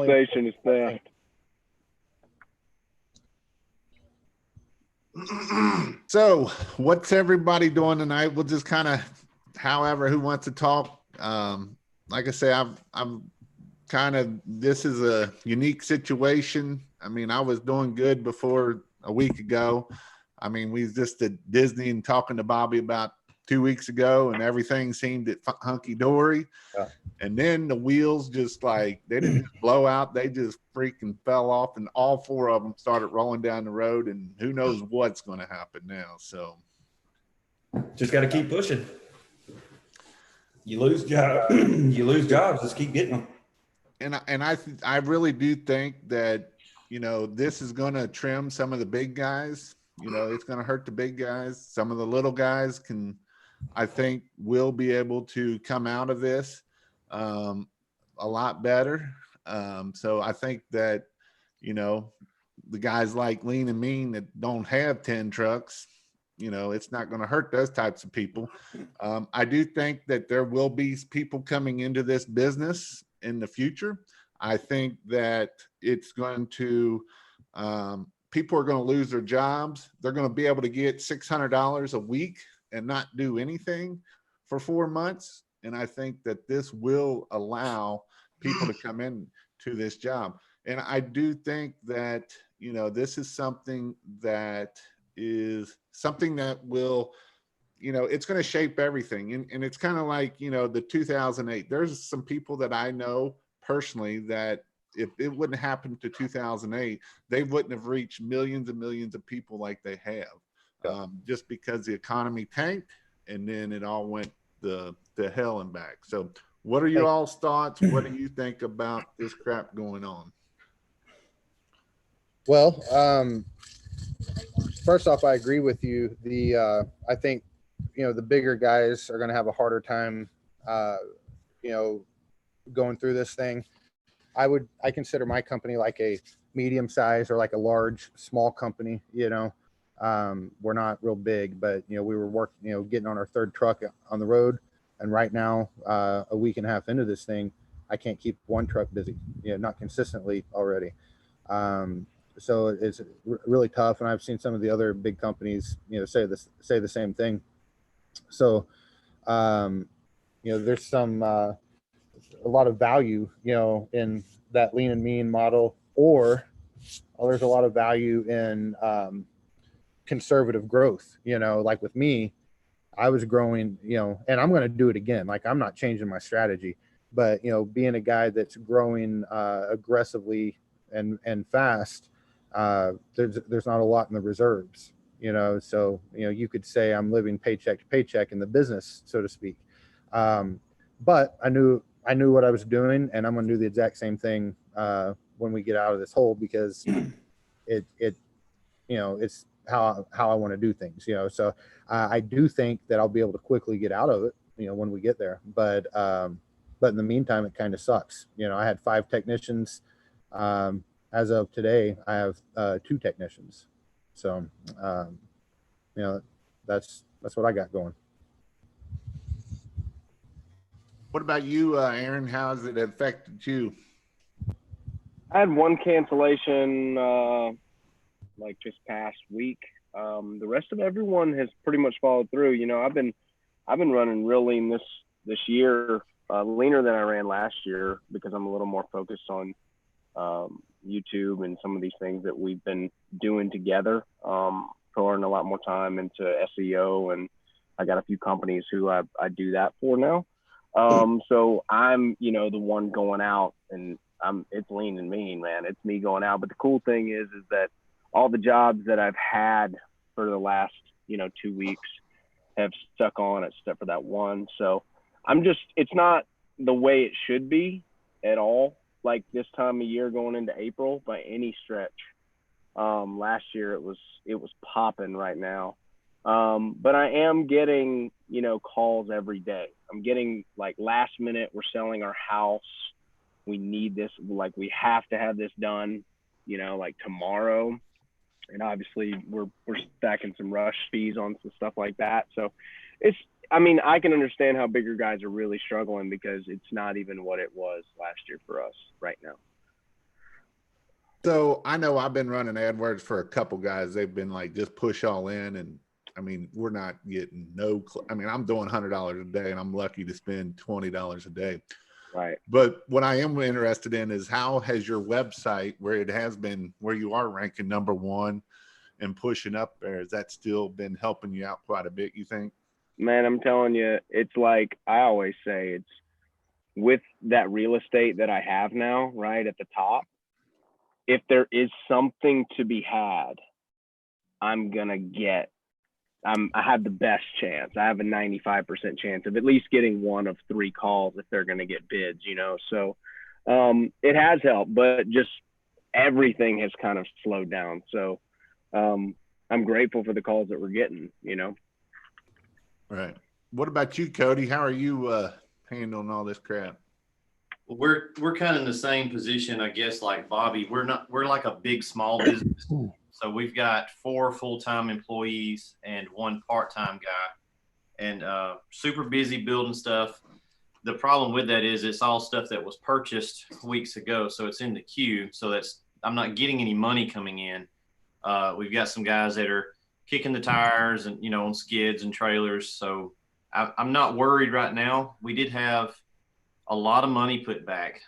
Compensation is theft. So what's everybody doing tonight? We'll just kind of, however, who wants to talk. Like I say, I'm kind of, this is a unique situation. I mean, I was doing good before a week ago. I mean, we was just at Disney and talking to Bobby about 2 weeks ago, and everything seemed hunky-dory. Yeah. And then the wheels just like, they didn't just blow out, they just freaking fell off, and all four of them started rolling down the road, and who knows what's going to happen now. So just got to keep pushing. You lose jobs, just keep getting them. And I really do think that, you know, this is going to trim some of the big guys. You know, it's going to hurt the big guys. Some of the little guys I think will be able to come out of this a lot better. So I think that, you know, the guys like Lean and Mean that don't have 10 trucks, you know, it's not going to hurt those types of people. I do think that there will be people coming into this business in the future. I think that it's going to, people are going to lose their jobs. They're going to be able to get $600 a week and not do anything for 4 months. And I think that this will allow people to come in to this job. And I do think that, you know, this is something that will, you know, it's going to shape everything. And it's kind of like, you know, the 2008, there's some people that I know personally that if it wouldn't happen to 2008, they wouldn't have reached millions and millions of people like they have, just because the economy tanked and then it all went to hell and back. So what are your all's thoughts? What do you think about this crap going on? Well, first off, I agree with you. I think, you know, the bigger guys are going to have a harder time, you know, going through this thing. I consider my company like a medium size or like a small company, you know. We're not real big, but, you know, we were working, you know, getting on our third truck on the road. And right now, a week and a half into this thing, I can't keep one truck busy, you know, not consistently already. So it's really tough. And I've seen some of the other big companies, you know, say the same thing. So, you know, there's a lot of value, you know, in that lean and mean model, or there's a lot of value in conservative growth. You know, like with me, I was growing, you know, and I'm going to do it again. Like, I'm not changing my strategy, but, you know, being a guy that's growing aggressively and fast, there's not a lot in the reserves, you know. So, you know, you could say I'm living paycheck to paycheck in the business, so to speak. But I knew what I was doing, and I'm going to do the exact same thing when we get out of this hole, because it you know, it's how I want to do things, you know. So I do think that I'll be able to quickly get out of it, you know, when we get there. But in the meantime, it kind of sucks. You know, I had 5 technicians. As of today, I have 2 technicians. So, you know, that's what I got going. What about you, Aaron? How has it affected you? I had one cancellation like just past week. The rest of everyone has pretty much followed through. You know, I've been running real lean this year, leaner than I ran last year, because I'm a little more focused on YouTube and some of these things that we've been doing together, pouring a lot more time into SEO, and I got a few companies who I do that for now. So I'm, you know, the one going out, and it's lean and mean, man. It's me going out. But the cool thing is that all the jobs that I've had for the last, you know, 2 weeks have stuck on, except for that one. So it's not the way it should be at all, like this time of year going into April, by any stretch. Last year it was popping right now. But I am getting, you know, calls every day. I'm getting like last minute, we're selling our house, we need this, like we have to have this done, you know, like tomorrow. And obviously we're stacking some rush fees on some stuff like that. So I mean, I can understand how bigger guys are really struggling, because it's not even what it was last year for us right now. So I know I've been running AdWords for a couple guys. They've been like, just push all in. And I mean, we're not getting I mean, I'm doing $100 a day and I'm lucky to spend $20 a day. Right. But what I am interested in is how has your website, where it has been, where you are ranking #1 and pushing up there, has that still been helping you out quite a bit, you think? Man, I'm telling you, it's like I always say, it's with that real estate that I have now, right at the top. If there is something to be had, I'm gonna get. I have the best chance. I have a 95% chance of at least getting one of 3 calls if they're gonna get bids. So it has helped, but just everything has kind of slowed down. So I'm grateful for the calls that we're getting. Right. What about you, Cody? How are you handling all this crap? Well, we're kind of in the same position, I guess, like Bobby. We're like a big small business. So we've got 4 full-time employees and 1 part-time guy, and super busy building stuff. The problem with that is it's all stuff that was purchased weeks ago, so it's in the queue. So I'm not getting any money coming in. We've got some guys that are kicking the tires and on skids and trailers. So I'm not worried right now. We did have a lot of money put back.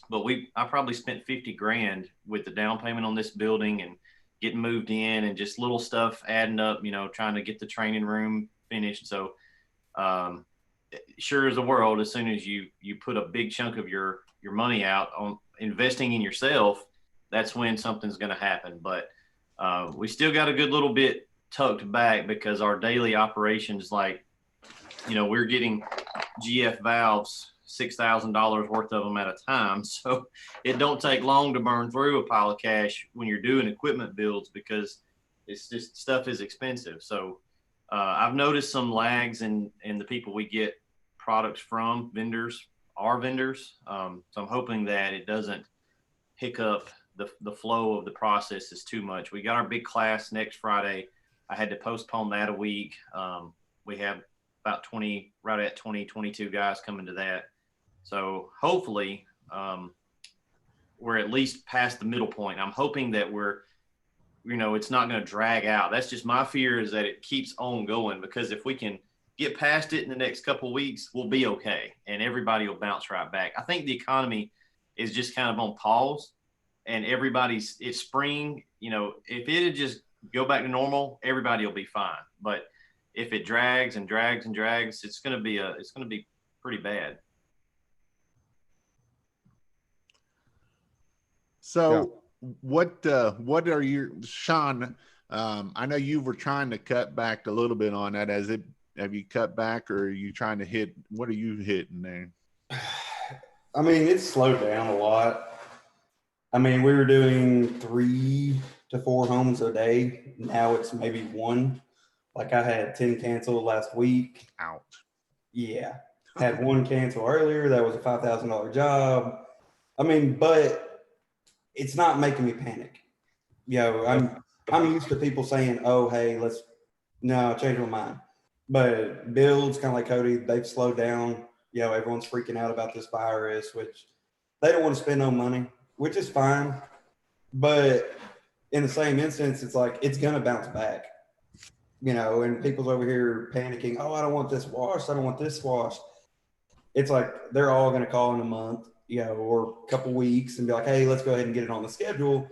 But I probably spent 50 grand with the down payment on this building and getting moved in and just little stuff adding up, trying to get the training room finished. So sure as the world, as soon as you put a big chunk of your money out on investing in yourself, that's when something's going to happen. But we still got a good little bit tucked back because our daily operations, like, we're getting GF valves, $6,000 worth of them at a time. So it don't take long to burn through a pile of cash when you're doing equipment builds because it's just stuff is expensive. So I've noticed some lags in the people we get products from, our vendors. So I'm hoping that it doesn't hiccup the flow of the process is too much. We got our big class next Friday. I had to postpone that a week. We have about 22 guys coming to that. So hopefully we're at least past the middle point. I'm hoping that it's not going to drag out. That's just my fear, is that it keeps on going, because if we can get past it in the next couple of weeks, we'll be okay. And everybody will bounce right back. I think the economy is just kind of on pause, and it's spring. If it just go back to normal, everybody will be fine. But if it drags and drags and drags, it's going to be pretty bad. So what are Shawn, I know you were trying to cut back a little bit on that. Have you cut back, or are you trying to hit, what are you hitting there? I mean, it's slowed down a lot. I mean, we were doing 3 to 4 homes a day. Now it's maybe 1. Like I had 10 canceled last week. Ouch. Yeah. Had 1 cancel earlier. That was a $5,000 job. I mean, but it's not making me panic. I'm used to people saying, oh, hey, I changed my mind. But builds, kind of like Cody, they've slowed down. Everyone's freaking out about this virus, which they don't want to spend no money, which is fine. But in the same instance, it's like, it's going to bounce back. And people's over here panicking, oh, I don't want this washed. I don't want this washed. It's like they're all going to call in a month, or a couple weeks and be like, hey, let's go ahead and get it on the schedule.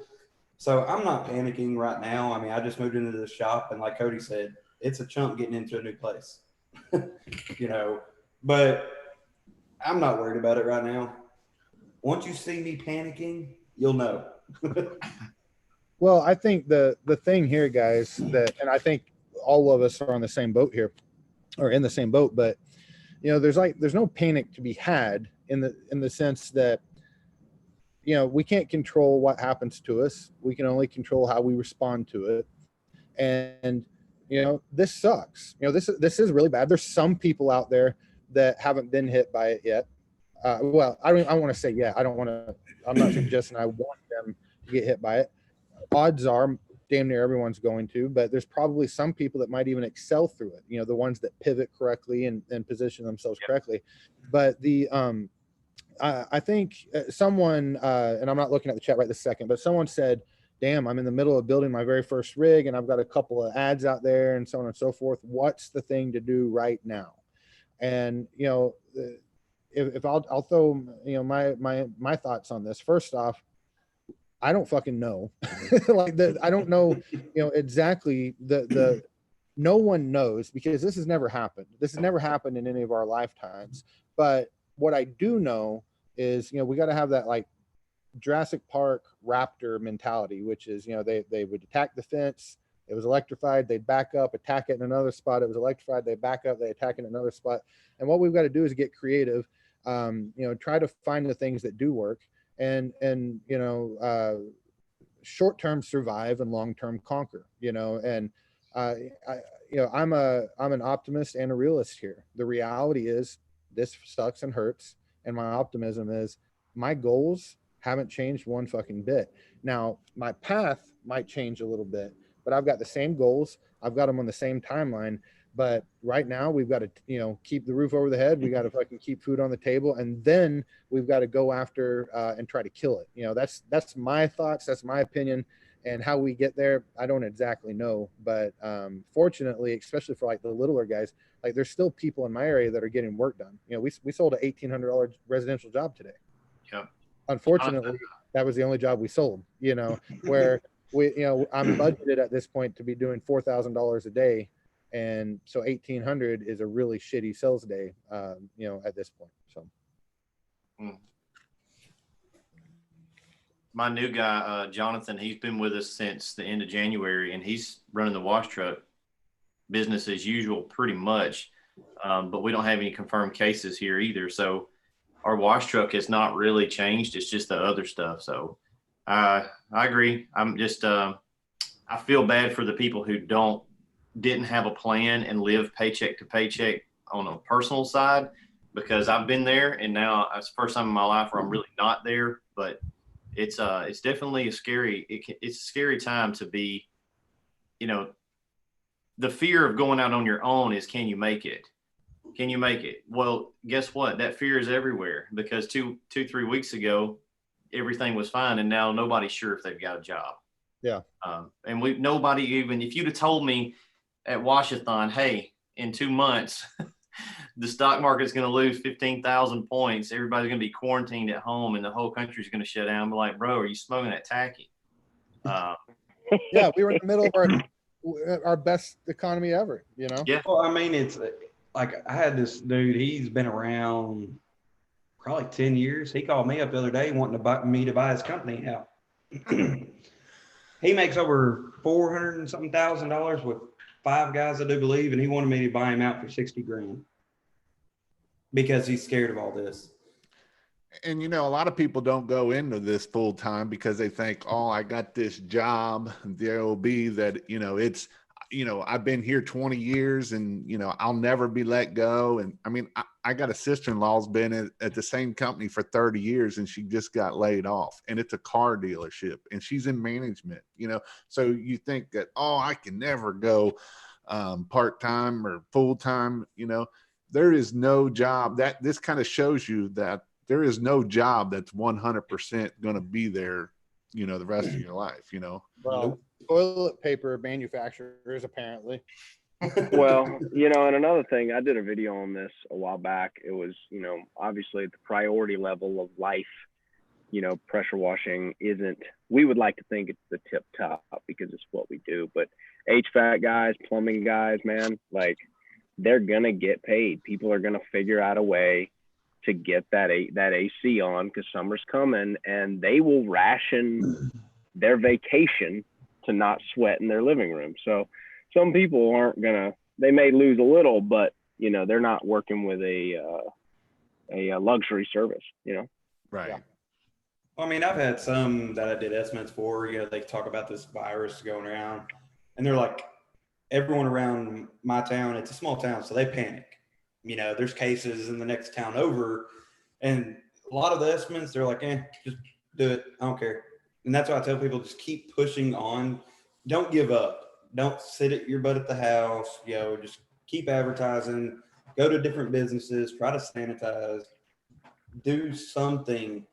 So I'm not panicking right now. I mean, I just moved into the shop, and like Cody said, it's a chunk getting into a new place, but I'm not worried about it right now. Once you see me panicking, you'll know. Well, I think the thing here, guys, and I think all of us are on the same boat here, or in the same boat, but there's no panic to be had in the sense that we can't control what happens to us. We can only control how we respond to it. And this sucks. This is really bad. There's some people out there that haven't been hit by it yet. Well, I want to say, I'm not suggesting I want them to get hit by it. Odds are damn near everyone's going to, but there's probably some people that might even excel through it. The ones that pivot correctly and position themselves correctly. But I think someone, and I'm not looking at the chat right this second, but someone said, damn, I'm in the middle of building my very first rig and I've got a couple of ads out there and so on and so forth. What's the thing to do right now? And, you know, if I'll throw, you know, my thoughts on this. First off, I don't fucking know. Like I don't know, you know, exactly no one knows, because this has never happened. This has never happened in any of our lifetimes. But what I do know is, you know, we got to have that like Jurassic Park raptor mentality, which is, you know, they would attack the fence. It was electrified. They'd back up, attack it in another spot. It was electrified. They back up, they attack it in another spot. And what we've got to do is get creative, you know, try to find the things that do work, and you know, short-term survive and long-term conquer, you know. And you know, I'm an optimist and a realist here. The reality is this sucks and hurts. And my optimism is my goals haven't changed one fucking bit. Now my path might change a little bit, but I've got the same goals. I've got them on the same timeline. But right now we've got to, you know, keep the roof over the head. We got to fucking keep food on the table, and then we've got to go after and try to kill it. You know, that's my thoughts. That's my opinion. And how we get there, I don't exactly know. But fortunately, especially for like the littler guys, like there's still people in my area that are getting work done. You know, we sold a $1,800 residential job today. Yeah. Unfortunately, that was the only job we sold, you know, where we, you know, I'm budgeted at this point to be doing $4,000 a day. And so 1,800 is a really shitty sales day, you know, at this point. So. My new guy, Jonathan, he's been with us since the end of January, and he's running the wash truck business as usual, pretty much. But we don't have any confirmed cases here either. So our wash truck has not really changed. It's just the other stuff. So I agree. I'm just, I feel bad for the people who didn't have a plan and live paycheck to paycheck on a personal side, because I've been there, and now it's the first time in my life where I'm really not there. But it's definitely it's a scary time to be, you know, the fear of going out on your own is, can you make it? Can you make it? Well, guess what? That fear is everywhere, because 3 weeks ago, everything was fine. And now nobody's sure if they've got a job. Yeah. And nobody, even if you'd have told me at Washathon, hey, in 2 months, the stock market's going to lose 15,000 points. Everybody's going to be quarantined at home and the whole country's going to shut down. I'm like, bro, are you smoking that tacky? Yeah, we were in the middle of our best economy ever, you know? Yeah. Well, I mean, it's like I had this dude, he's been around probably 10 years. He called me up the other day wanting to buy his company out. He makes over $400 and something thousand with 5 guys, I do believe, and he wanted me to buy him out for 60 grand because he's scared of all this. And, you know, a lot of people don't go into this full time because they think, oh, I got this job. There will be that, you know, it's, you know, I've been here 20 years and, you know, I'll never be let go. And I mean, I got a sister-in-law who's been at the same company for 30 years and she just got laid off, and it's a car dealership and she's in management, you know? So you think that, oh, I can never go part-time or full-time, you know? There is no job that this kind of shows you that there is no job that's 100% going to be there, you know, the rest of your life, you know? Well, toilet paper manufacturers, apparently. Well, you know, and another thing, I did a video on this a while back. It was, you know, obviously the priority level of life, you know, pressure washing isn't, we would like to think it's the tip top because it's what we do. But HVAC guys, plumbing guys, man, like they're going to get paid. People are going to figure out a way to get that AC on because summer's coming, and they will ration their vacation to not sweat in their living room. So some people aren't gonna, they may lose a little, but you know, they're not working with a luxury service, you know? Right. Yeah. I mean, I've had some that I did estimates for, you know, they talk about this virus going around and they're like, everyone around my town, it's a small town, so they panic. You know, there's cases in the next town over, and a lot of the estimates, they're like, just do it. I don't care. And that's why I tell people, just keep pushing on. Don't give up. Don't sit at your butt at the house. You know, just keep advertising. Go to different businesses. Try to sanitize. do something,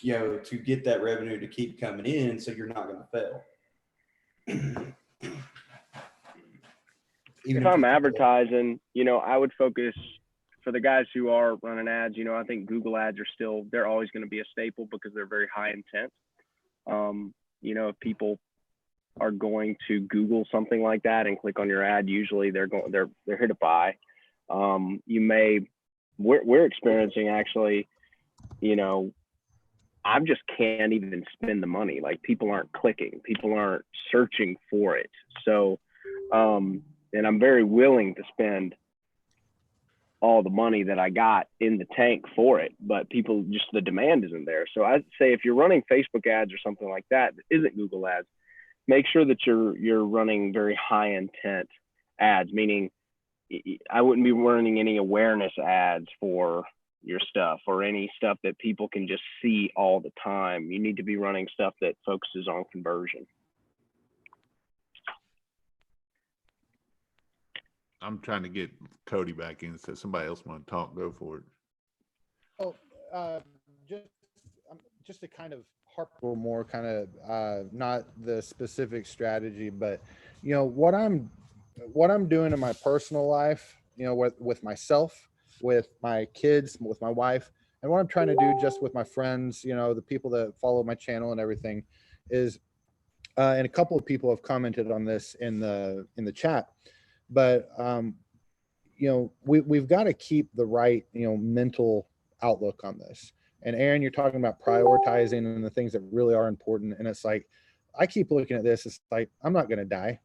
to get that revenue to keep coming in, so you're not going to fail. If I'm advertising, I would focus for the guys who are running ads. I think Google ads they're always going to be a staple because they're very high intent. If people are going to Google something like that and click on your ad, usually they're here to buy. We're experiencing actually, I just can't even spend the money. Like, people aren't clicking, people aren't searching for it. So, and I'm very willing to spend all the money that I got in the tank for it, but the demand isn't there. So I'd say if you're running Facebook ads or something like that isn't Google ads, make sure that you're running very high intent ads, meaning I wouldn't be running any awareness ads for your stuff or any stuff that people can just see all the time. You need to be running stuff that focuses on conversion. I'm trying to get Cody back in, so somebody else want to talk, go for it. Oh, just to kind of harp a little more, kind of not the specific strategy, but what I'm doing in my personal life, with myself, with my kids, with my wife, and what I'm trying to do just with my friends, the people that follow my channel and everything, is, and a couple of people have commented on this in the chat, but we've got to keep the right mental outlook on this. And Aaron, you're talking about prioritizing and the things that really are important, and it's like, I keep looking at this, it's like, I'm not going to die.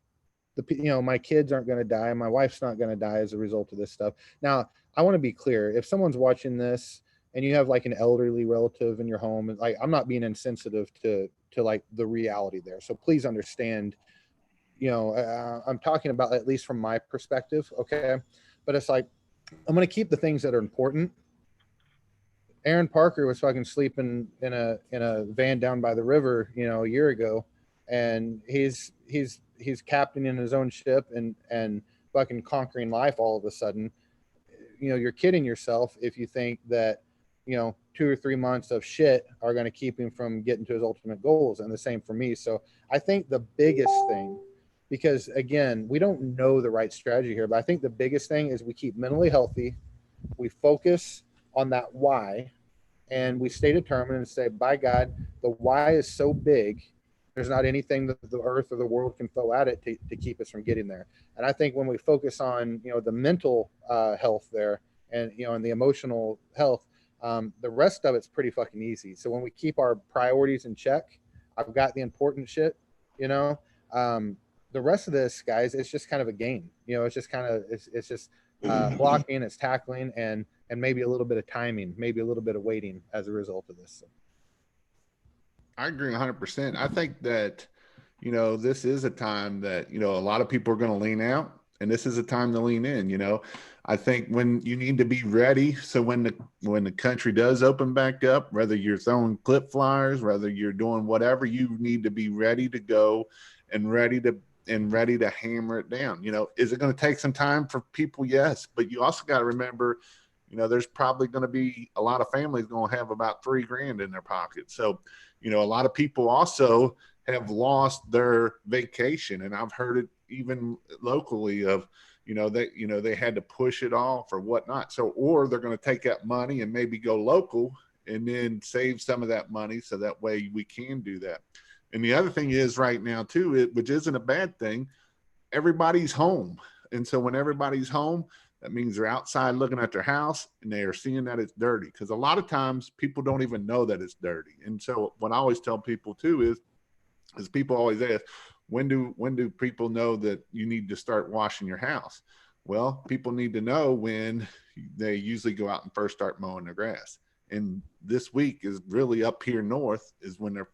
My kids aren't going to die, my wife's not going to die as a result of this stuff. Now, I want to be clear, if someone's watching this and you have like an elderly relative in your home, like, I'm not being insensitive to like the reality there, so please understand. I'm talking about, at least from my perspective, okay? But it's like, I'm going to keep the things that are important. Aaron Parker was fucking sleeping in a van down by the river, a year ago, and he's captaining his own ship and fucking conquering life all of a sudden. You're kidding yourself if you think that 2 or 3 months of shit are going to keep him from getting to his ultimate goals. And the same for me. So I think the biggest thing, because again, we don't know the right strategy here, but I think the biggest thing is we keep mentally healthy, we focus on that why, and we stay determined and say, by God, the why is so big, there's not anything that the earth or the world can throw at it to keep us from getting there. And I think when we focus on the mental health there, and and the emotional health, the rest of it's pretty fucking easy. So when we keep our priorities in check, I've got the important shit, the rest of this, guys, it's just kind of a game. It's just kind of, it's just blocking, it's tackling, and maybe a little bit of timing, maybe a little bit of waiting as a result of this. I agree 100%. I think that, this is a time that, a lot of people are going to lean out, and this is a time to lean in. I think when you need to be ready. So when the country does open back up, whether you're throwing clip flyers, whether you're doing whatever, you need to be ready to go and ready to hammer it down. Is it going to take some time for people? Yes. But you also got to remember, there's probably going to be a lot of families going to have about $3,000 in their pocket. So, a lot of people also have lost their vacation. And I've heard it even locally of, they had to push it off or whatnot. So, or they're going to take that money and maybe go local and then save some of that money. So that way we can do that. And the other thing is right now too, which isn't a bad thing, everybody's home. And so when everybody's home, that means they're outside looking at their house and they are seeing that it's dirty. Because a lot of times people don't even know that it's dirty. And so what I always tell people too is people always ask, when do people know that you need to start washing your house? Well, people need to know when they usually go out and first start mowing their grass. And this week is really up here north is when they're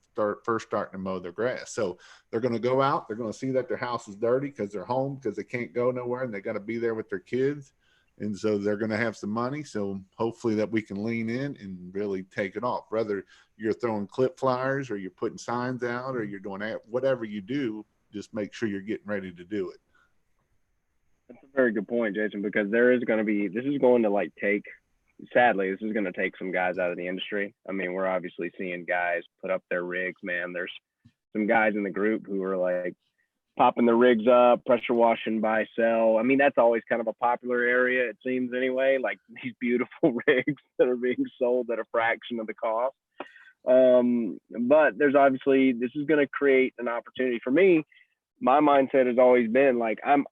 first starting to mow their grass. So they're going to go out, they're going to see that their house is dirty because they're home, because they can't go nowhere and they got to be there with their kids. And so they're going to have some money. So hopefully that we can lean in and really take it off. Whether you're throwing clip flyers or you're putting signs out or you're doing whatever you do, just make sure you're getting ready to do it. That's a very good point, Jason, because this is going to like take sadly, this is going to take some guys out of the industry. I mean, we're obviously seeing guys put up their rigs, man. There's some guys in the group who are like popping their rigs up, pressure washing, buy, sell. I mean, that's always kind of a popular area, it seems anyway, like these beautiful rigs that are being sold at a fraction of the cost. But there's obviously, this is going to create an opportunity for me. My mindset has always been like, I'm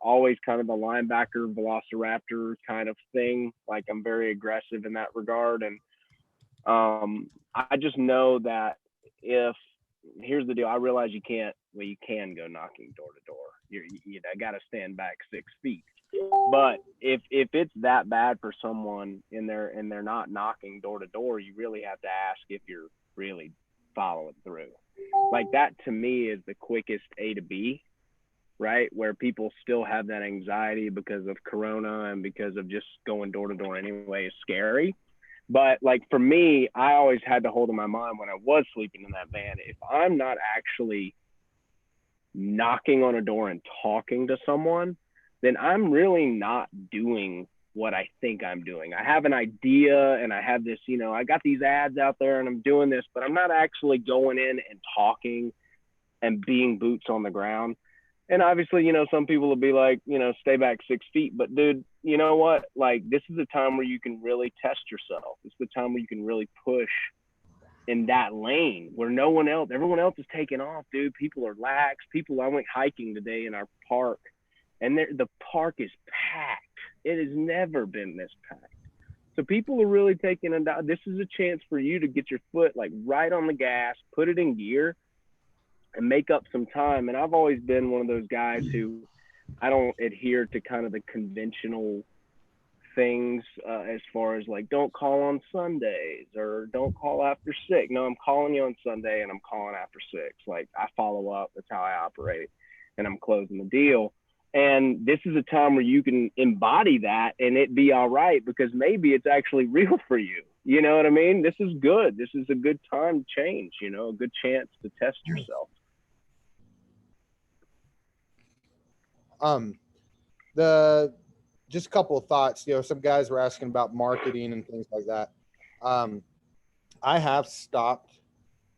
always kind of a linebacker, velociraptor kind of thing. Like I'm very aggressive in that regard. And I just know that here's the deal. I realize you can go knocking door to door. You got to stand back 6 feet. But if it's that bad for someone and they're not knocking door to door, you really have to ask if you're really following through. Like that to me is the quickest A to B, right? Where people still have that anxiety because of Corona and because of just going door to door anyway is scary. But like for me, I always had to hold in my mind when I was sleeping in that van, if I'm not actually knocking on a door and talking to someone, then I'm really not doing what I think I'm doing. I have an idea and I have this, I got these ads out there and I'm doing this, but I'm not actually going in and talking and being boots on the ground. And obviously, some people will be like, stay back 6 feet. But dude, you know what? Like, this is a time where you can really test yourself. It's the time where you can really push in that lane where everyone else is taking off, dude. People are lax. I went hiking today in our park and the park is packed. It has never been this packed. So people are really taking this is a chance for you to get your foot like right on the gas, put it in gear, and make up some time. And I've always been one of those guys who I don't adhere to kind of the conventional things as far as like, don't call on Sundays or don't call after 6. No, I'm calling you on Sunday and I'm calling after 6. Like I follow up. That's how I operate. And I'm closing the deal. And this is a time where you can embody that and it be all right because maybe it's actually real for you. You know what I mean? This is good. This is a good time to change, a good chance to test yourself. Just a couple of thoughts. Some guys were asking about marketing and things like that. I have stopped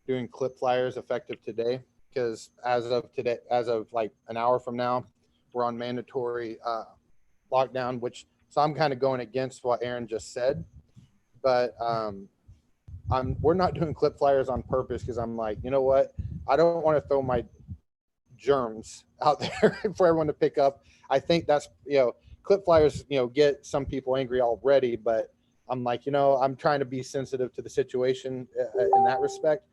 doing clip flyers effective today because as of like an hour from now, we're on mandatory lockdown, so I'm kind of going against what Aaron just said. But we're not doing clip flyers on purpose because I'm like, you know what? I don't want to throw my germs out there for everyone to pick up. I think that's, clip flyers, get some people angry already, but I'm like, I'm trying to be sensitive to the situation in that respect,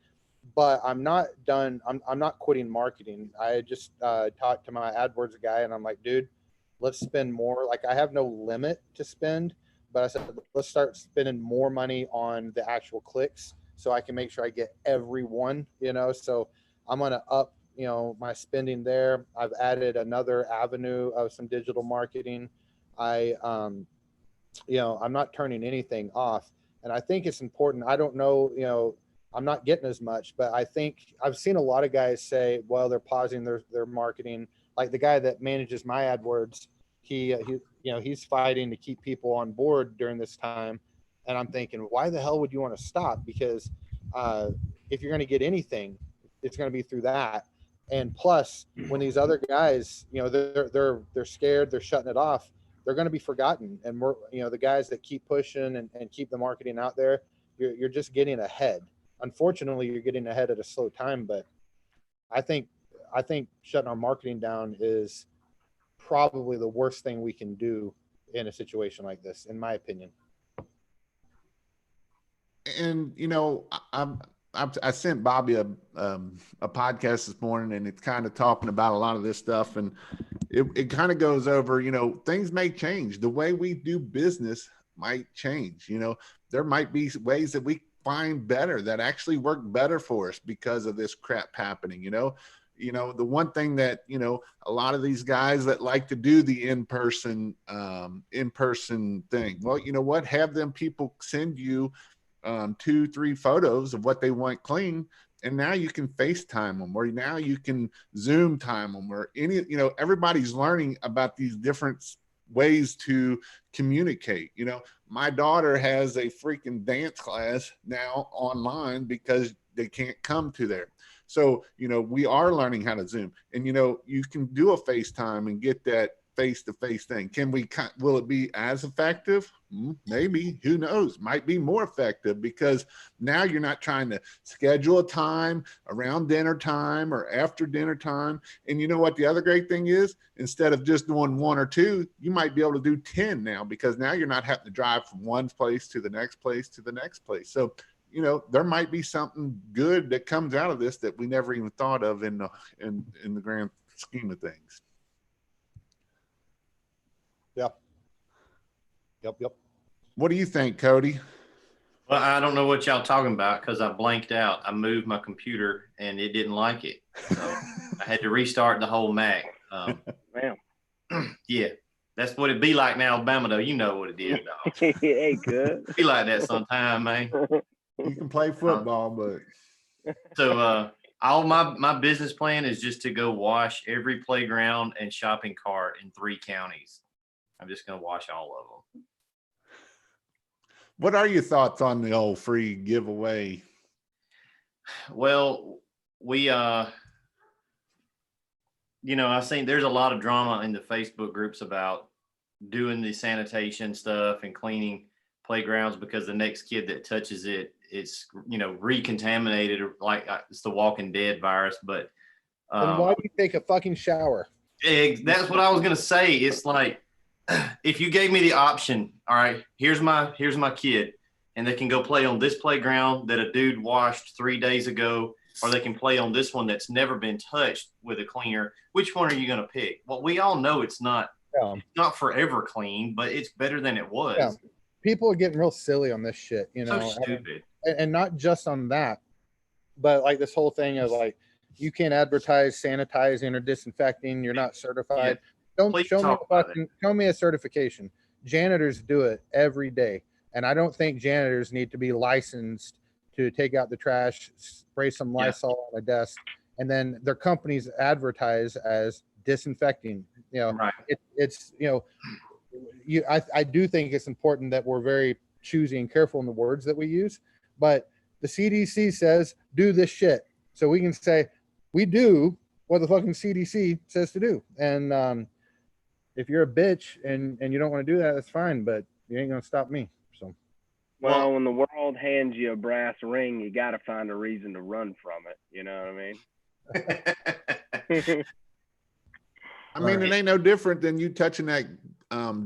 but I'm not done. I'm not quitting marketing. I just talked to my AdWords guy and I'm like, dude, let's spend more. Like I have no limit to spend, but I said, let's start spending more money on the actual clicks so I can make sure I get everyone, so I'm going to up, my spending there. I've added another avenue of some digital marketing. I'm not turning anything off. And I think it's important. I don't know, I'm not getting as much, but I think I've seen a lot of guys say, well, they're pausing their marketing. Like the guy that manages my AdWords, he's fighting to keep people on board during this time. And I'm thinking, why the hell would you want to stop? Because if you're going to get anything, it's going to be through that. And plus, when these other guys, they're scared, they're shutting it off, they're going to be forgotten. And we're, the guys that keep pushing and keep the marketing out there, you're just getting ahead. Unfortunately, you're getting ahead at a slow time, but I think shutting our marketing down is probably the worst thing we can do in a situation like this, in my opinion. And I sent Bobby a podcast this morning, and it's kind of talking about a lot of this stuff, and it kind of goes over, things may change. The way we do business might change. There might be ways that we find better that actually work better for us because of this crap happening. The one thing that, a lot of these guys that like to do the in-person thing, well, you know what, have them people send you 2-3 photos of what they want clean. And now you can FaceTime them, or now you can Zoom time them, or everybody's learning about these different ways to communicate. You know, my daughter has a freaking dance class now online because they can't come to there. So, you know, we are learning how to Zoom, and, you know, you can do a FaceTime and get that face-to-face thing. Will it be as effective? Maybe. Who knows? Might be more effective, because now you're not trying to schedule a time around dinner time or after dinner time. And you know what the other great thing is? Instead of just doing 1 or 2, you might be able to do 10 now, because now you're not having to drive from one place to the next place to the next place. So, you know, there might be something good that comes out of this that we never even thought of in the grand scheme of things. Yep. What do you think, Cody? Well, I don't know what y'all talking about, because I blanked out. I moved my computer and it didn't like it. So I had to restart the whole Mac. Man. Yeah, that's what it'd be like in Alabama, though. You know what it is, dog. It ain't good. Be like that sometime, man. You can play football, but So all my business plan is just to go wash every playground and shopping cart in 3 counties. I'm just going to wash all of them. what are your thoughts on the old free giveaway? Well, we, you know, I've seen there's a lot of drama in the Facebook groups about doing the sanitation stuff and cleaning playgrounds, because the next kid that touches it, it's, you know, recontaminated, like it's the Walking Dead virus. But Then why do you take a fucking shower? that's what I was going to say. It's like, if you gave me the option, all right, here's my kid, and they can go play on this playground that a dude washed 3 days ago, or they can play on this one that's never been touched with a cleaner, which one are you going to pick? Well, we all know it's not forever clean, but it's better than it was. Yeah. People are getting real silly on this shit, you know. So stupid. And not just on that, but like this whole thing of like, you can't advertise sanitizing or disinfecting. You're not certified. Yeah. Don't Please show me a certification. Janitors do it every day. And I don't think janitors need to be licensed to take out the trash, spray some Lysol on a desk, and then their companies advertise as disinfecting. You know, Right. It's, you know, I do think it's important that we're very choosy and careful in the words that we use, but the CDC says do this shit. So we can say we do what the fucking CDC says to do. And if you're a bitch and you don't want to do that, that's fine, but you ain't gonna stop me. So, Well, when the world hands you a brass ring, you got to find a reason to run from it. You know what I mean? I mean, it ain't no different than you touching that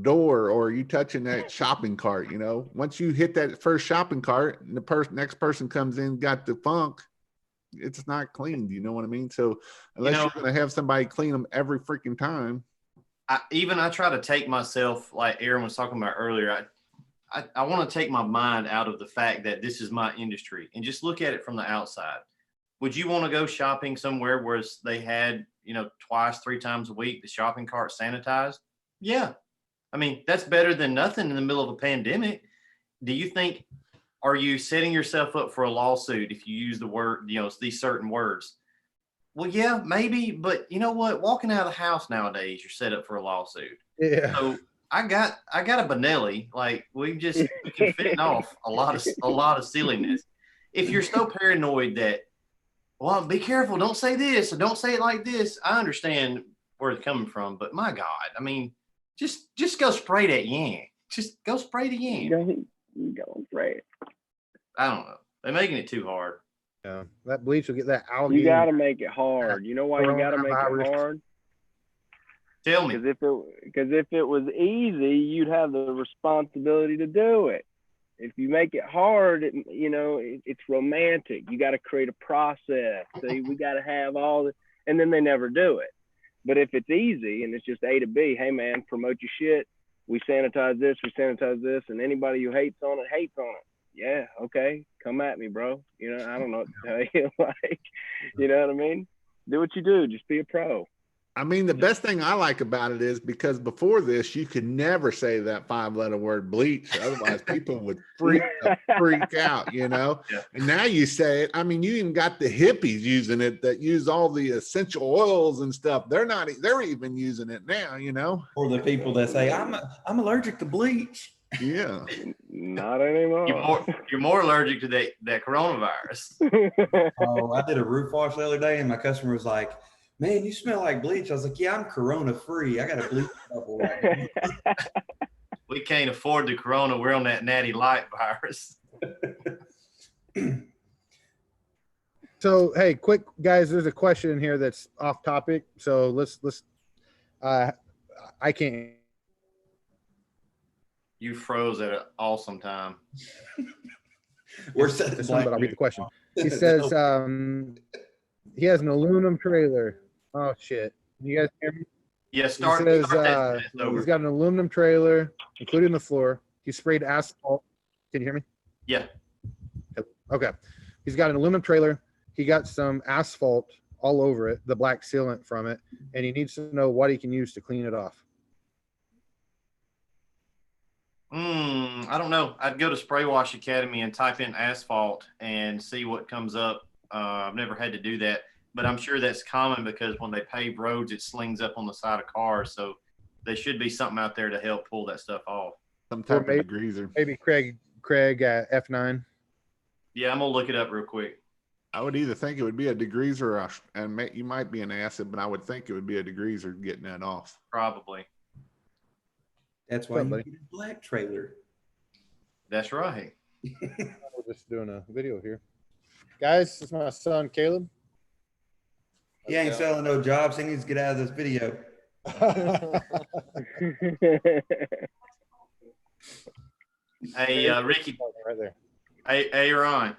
door or you touching that shopping cart. You know, once you hit that first shopping cart and the next person comes in, got the funk, it's not clean. You know what I mean? So unless you're going to have somebody clean them every freaking time. I try to take myself, like Aaron was talking about earlier, I want to take my mind out of the fact that this is my industry and just look at it from the outside. Would you want to go shopping somewhere where they had, you know, 2-3 times a week, the shopping cart sanitized? Yeah. I mean, that's better than nothing in the middle of a pandemic. Do you think, are you setting yourself up for a lawsuit if you use the word, you know, these certain words? Well, yeah, maybe, but you know what? Walking out of the house nowadays, you're set up for a lawsuit. yeah. So I got a Benelli. Like we can fit off a lot of silliness. If you're so paranoid that, well, be careful, don't say this or don't say it like this. I understand where it's coming from, but my God, I mean, just go spray that yang. Just go spray the yang. Go spray it. I don't know. They're making it too hard. Yeah, that bleach will get that algae. You got to make it hard. You know why you got to make it hard? Tell me. Because if it was easy, you'd have the responsibility to do it. If you make it hard, it's romantic. You got to create a process. See, we got to have all this, and then they never do it. But if it's easy and it's just A to B, hey man, promote your shit. We sanitize this, and anybody who hates on it. Yeah, okay, come at me, bro. You know, I don't know what to tell you. Like, you know what I mean? Do what you do. Just be a pro. I mean, the best thing I like about it is because before this, you could never say that 5-letter word bleach. Otherwise, people would freak out, you know? Yeah. And now you say it. I mean, you even got the hippies using it that use all the essential oils and stuff. They're even using it now, you know? Or the people that say, I'm allergic to bleach. Yeah. Not anymore. You're more allergic to that coronavirus. Oh, I did a roof wash the other day and my customer was like, man, you smell like bleach. I was like, yeah, I'm corona free. I got a bleach bubble right now. We can't afford the corona. We're on that natty light virus. So, hey, quick guys, there's a question in here that's off topic. So let's I can't. You froze at an awesome time. We're set This one, but I'll read the question. He says he has an aluminum trailer. Oh shit! You guys hear me? Yeah, He start says that he's over. got an aluminum trailer, including the floor. He sprayed asphalt. Can you hear me? Yeah. Okay. He's got an aluminum trailer. He got some asphalt all over it, the black sealant from it, and he needs to know what he can use to clean it off. I don't know. I'd go to Spray Wash Academy and type in asphalt and see what comes up. I've never had to do that, but I'm sure that's common because when they pave roads, it slings up on the side of cars. So there should be something out there to help pull that stuff off. Some type of degreaser. Maybe Craig F9. Yeah, I'm gonna look it up real quick. I would either think it would be a degreaser you might be an acid, but I would think it would be a degreaser getting that off. Probably. That's why you Somebody. get a black trailer. That's right. We're just doing a video here. Guys, this is my son, Caleb. He ain't selling no jobs. He needs to get out of this video. Hey, Ricky. Right there. Hey, Ron.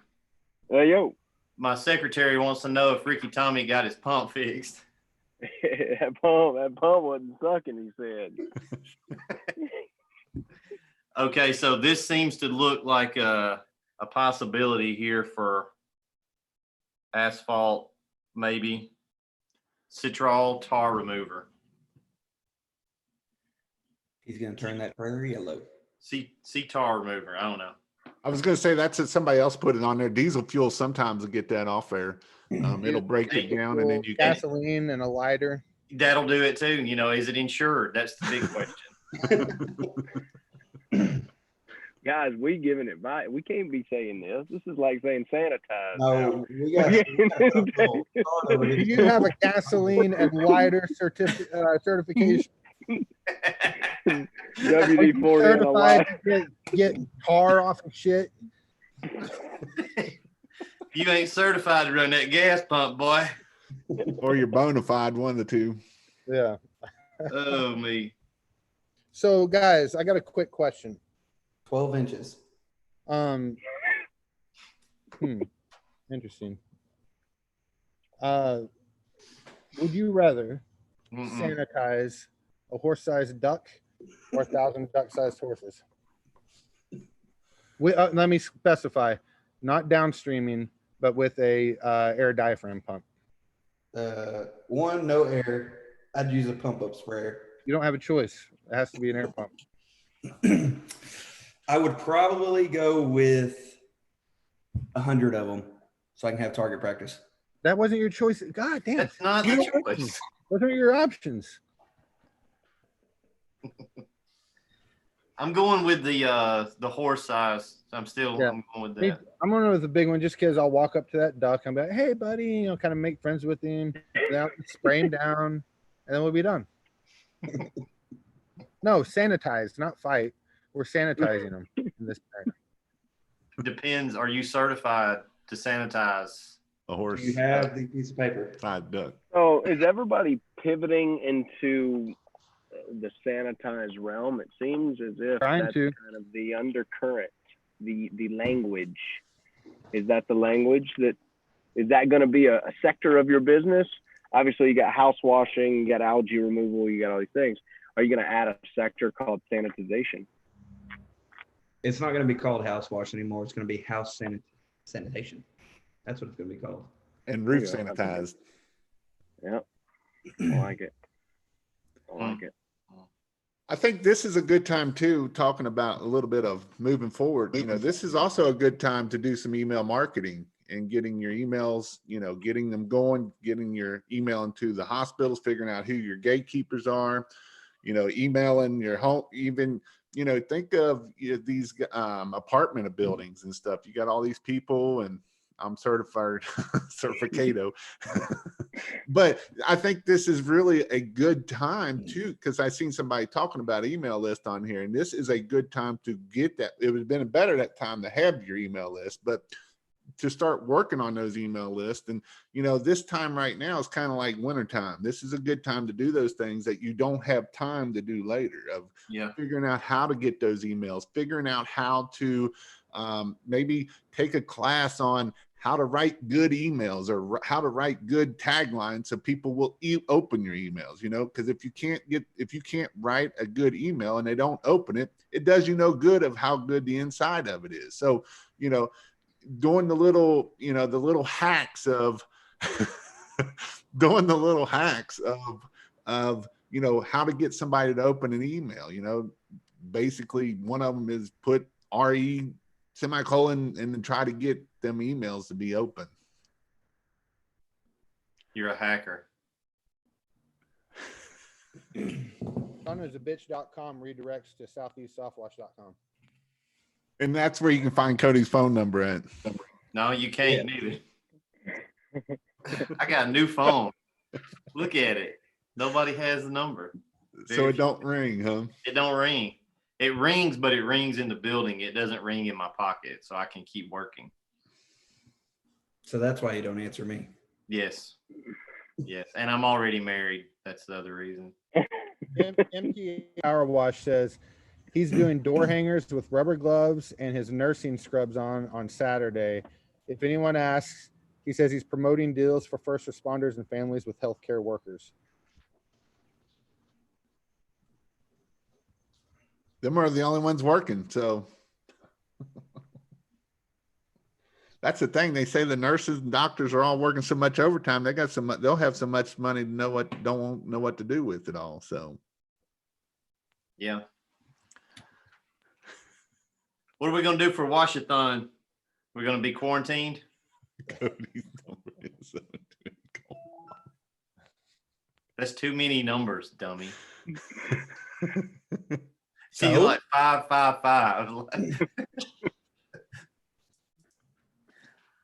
Yo, My secretary wants to know if Ricky Tommy got his pump fixed. that pump wasn't sucking, he said. Okay, so this seems to look like a possibility here for asphalt, maybe. Citral tar remover. He's going to turn that trailer yellow. Tar remover. I don't know. I was going to say that's if somebody else put it on there. Diesel fuel sometimes will get that off there. It'll break it down, and then you can. Gasoline and a lighter. That'll do it too. You know, is it insured? That's the big question. Guys, we giving it by. We can't be saying this. This is like saying sanitize. No, we got. Do you have a gasoline and lighter certification? WD-40 on a lot. Certified to get tar off of shit. You ain't certified to run that gas pump, boy. Or you're bona fide, one of the two. Yeah. Oh, me. So, guys, I got a quick question. 12 inches. Interesting. Would you rather sanitize a horse-sized duck or 1,000 duck-sized horses? Let me specify, not downstreaming, but with a air diaphragm pump. One, no air. I'd use a pump up sprayer. You don't have a choice. It has to be an air pump. I would probably go with 100 of them so I can have target practice. That wasn't your choice. God damn. That's not the choice. What are your options? I'm going with the horse size. I'm going with that. I'm going with the big one just because I'll walk up to that duck and be like, hey, buddy, kind of make friends with him, spray him down, and then we'll be done. No, sanitize, not fight. We're sanitizing them in this time. Depends. Are you certified to sanitize A horse. You have the piece of paper. Duck. So is everybody pivoting into the sanitized realm? It seems as if that's kind of the undercurrent, the language. Is that the language is that going to be a sector of your business? Obviously, you got house washing, you got algae removal, you got all these things. Are you going to add a sector called sanitization? It's not going to be called house wash anymore. It's going to be house sanitation. That's what it's going to be called. And roof sanitized. Yep. I like it. I like it. I think this is a good time too, talking about a little bit of moving forward. You know, this is also a good time to do some email marketing and getting your emails, you know, getting them going, getting your email into the hospitals, figuring out who your gatekeepers are, you know, emailing your home, even, you know, think of these apartment buildings and stuff. You got all these people, and I'm certified, certificado. But I think this is really a good time too, because I seen somebody talking about email list on here, and this is a good time to get that. It would have been better that time to have your email list, but to start working on those email lists. And, you know, this time right now is kind of like wintertime. This is a good time to do those things that you don't have time to do later, of figuring out how to get those emails, figuring out how to maybe take a class on how to write good emails or how to write good taglines so people will open your emails, you know, because if you can't write a good email and they don't open it, it does you no good of how good the inside of it is. So, you know, doing the little, you know, the little hacks of doing the little hacks of, you know, how to get somebody to open an email, you know, basically one of them is put RE semicolon and then try to get them emails to be open. You're a hacker. Sonofabitch.com redirects to southeastsoftwash.com. And that's where you can find Cody's phone number at. No, you can't either. I got a new phone. Look at it. Nobody has the number. So it don't ring, huh? It don't ring. It rings, but it rings in the building. It doesn't ring in my pocket, so I can keep working. So that's why you don't answer me. Yes. Yes. And I'm already married. That's the other reason. MT Power Wash says he's doing door hangers with rubber gloves and his nursing scrubs on Saturday. If anyone asks, he says he's promoting deals for first responders and families with healthcare workers. Them are the only ones working. So that's the thing. They say the nurses and doctors are all working so much overtime. They'll have so much money to don't know what to do with it all. So yeah. What are we going to do for Washathon? We're going to be quarantined. Cody's number is That's too many numbers, dummy. So? See, like 555.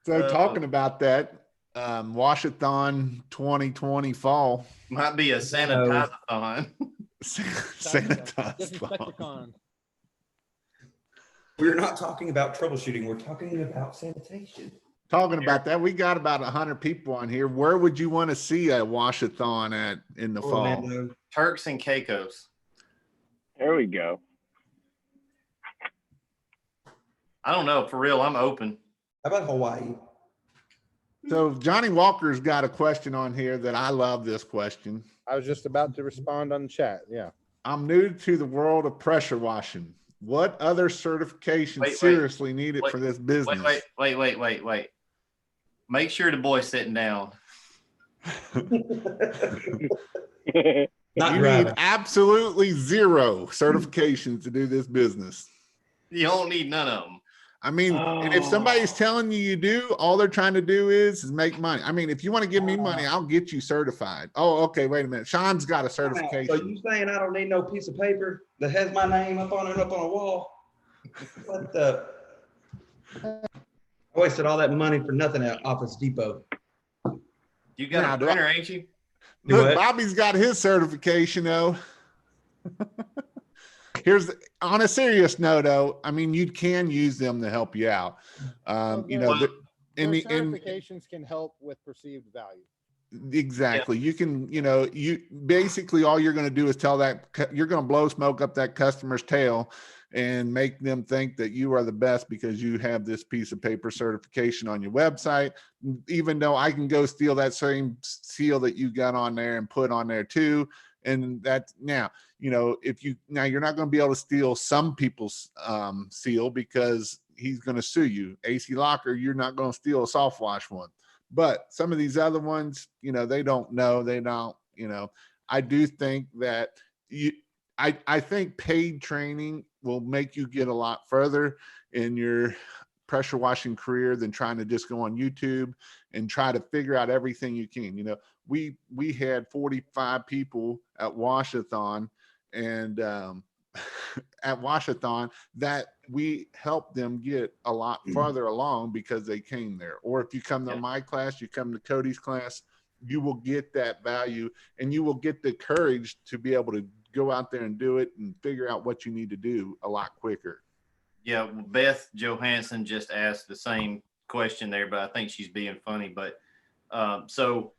So talking about that, Washathon 2020 fall. Might be a sanitize-a-thon. Sanitize. We're not talking about troubleshooting. We're talking about sanitation. Talking about that, we got about 100 people on here. Where would you want to see a Washathon at in the fall? Turks and Caicos. There we go. I don't know. For real, I'm open. How about Hawaii? So Johnny Walker's got a question on here that I love this question. I was just about to respond on the chat. Yeah. I'm new to the world of pressure washing. What other certification seriously needed for this business? Wait. Make sure the boy's sitting down. You need absolutely zero certifications to do this business. You don't need none of them. I mean, and if somebody's telling you do, all they're trying to do is make money. I mean, if you want to give me money, I'll get you certified. Oh, okay. Wait a minute. Shawn's got a certification. So you saying I don't need no piece of paper that has my name up on a wall? What the? I wasted all that money for nothing at Office Depot. You got a printer, ain't you? Look, Bobby's got his certification though. On a serious note, though, I mean, you can use them to help you out. You know, certifications can help with perceived value. Exactly. Yeah. You can, you know, you basically all you're going to do is tell that you're going to blow smoke up that customer's tail and make them think that you are the best because you have this piece of paper certification on your website, even though I can go steal that same seal that you got on there and put on there too. And that now, you know, you're not going to be able to steal some people's seal because he's going to sue you. AC Locker, you're not going to steal a soft wash one. But some of these other ones, you know, they don't know. They don't, you know, I do think that I think paid training will make you get a lot further in your pressure washing career than trying to just go on YouTube and try to figure out everything you can. You know, we had 45 people at Washathon, and at Washathon that we helped them get a lot farther along because they came there. Or if you come to my class, you come to Cody's class, you will get that value, and you will get the courage to be able to go out there and do it and figure out what you need to do a lot quicker. Yeah, Beth Johansson just asked the same question there, but I think she's being funny. But so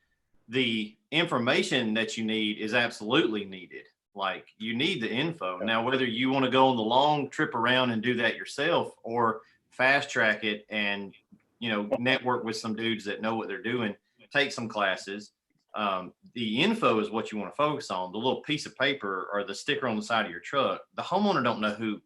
the information that you need is absolutely needed. Like, you need the info. Now, whether you want to go on the long trip around and do that yourself, or fast track it and, you know, network with some dudes that know what they're doing, take some classes. The info is what you want to focus on. The little piece of paper or the sticker on the side of your truck, the homeowner don't know who.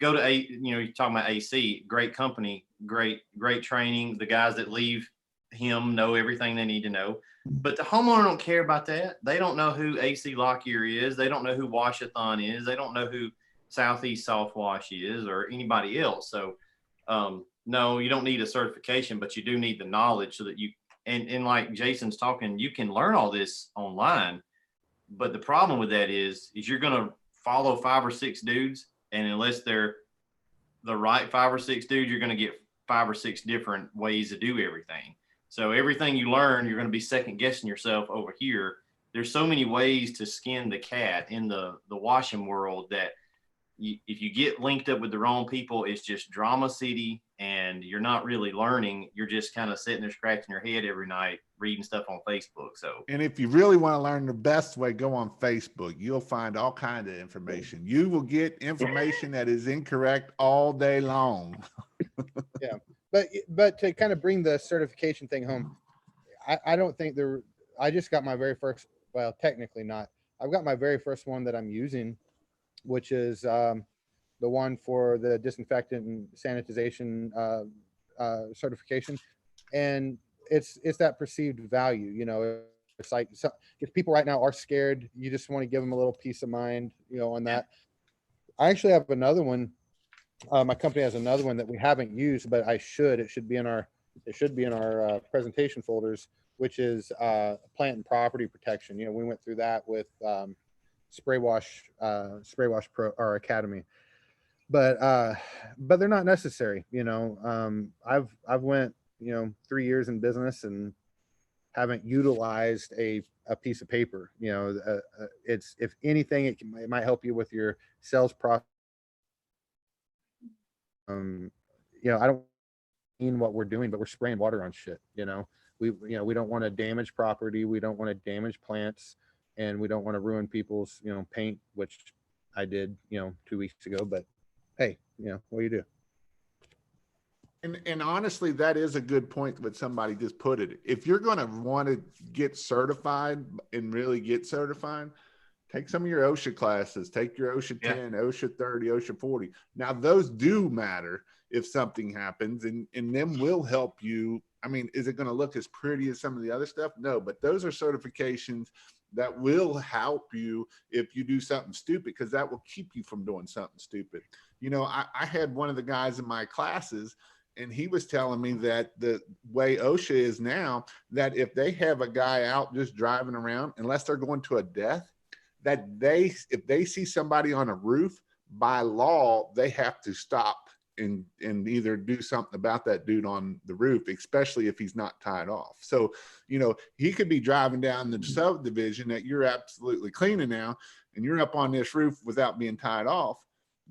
Go to you're talking about AC, great company, great training. The guys that leave him know everything they need to know, but the homeowner don't care about that. They don't know who AC Lockyer is. They don't know who Washathon is. They don't know who Southeast Soft Wash is or anybody else. So no, you don't need a certification, but you do need the knowledge so that you, and like Jason's talking, you can learn all this online. But the problem with that is you're going to follow 5 or 6 dudes. And unless they're the right 5 or 6 dudes, you're going to get 5 or 6 different ways to do everything. So everything you learn, you're going to be second guessing yourself over here. There's so many ways to skin the cat in the washing world that if you get linked up with the wrong people, it's just drama city, and you're not really learning. You're just kind of sitting there scratching your head every night, reading stuff on Facebook. So, and if you really want to learn the best way, go on Facebook. You'll find all kinds of information. You will get information that is incorrect all day long. Yeah, but to kind of bring the certification thing home, I don't think I just got my very first, well, technically not. I've got my very first one that I'm using, which is the one for the disinfectant and sanitization certification. And it's that perceived value, you know. It's like, if people right now are scared, you just want to give them a little peace of mind, you know, on that. I actually have another one. My company has another one that we haven't used, but it should be in our presentation folders, which is plant and property protection. You know, we went through that with Spray Wash Pro, our academy, but they're not necessary. You know, I've went, you know, 3 years in business and haven't utilized a piece of paper. You know, it's, if anything, it might help you with your sales process. You know, I don't mean what we're doing, but we're spraying water on shit. You know, we don't want to damage property. We don't want to damage plants, and we don't want to ruin people's, you know, paint, which I did, you know, 2 weeks ago. But hey, you know, what do you do? And honestly, that is a good point that somebody just put it. If you're going to want to get certified and really get certified, take some of your OSHA classes, take your OSHA 10, OSHA 30, OSHA 40. Now, those do matter if something happens, and them will help you. I mean, is it going to look as pretty as some of the other stuff? No, but those are certifications that will help you if you do something stupid, because that will keep you from doing something stupid. You know, I had one of the guys in my classes, and he was telling me that the way OSHA is now, that if they have a guy out just driving around, unless they're going to a death, that if they see somebody on a roof, by law, they have to stop and either do something about that dude on the roof, especially if he's not tied off. So, you know, he could be driving down the subdivision that you're absolutely cleaning now, and you're up on this roof without being tied off.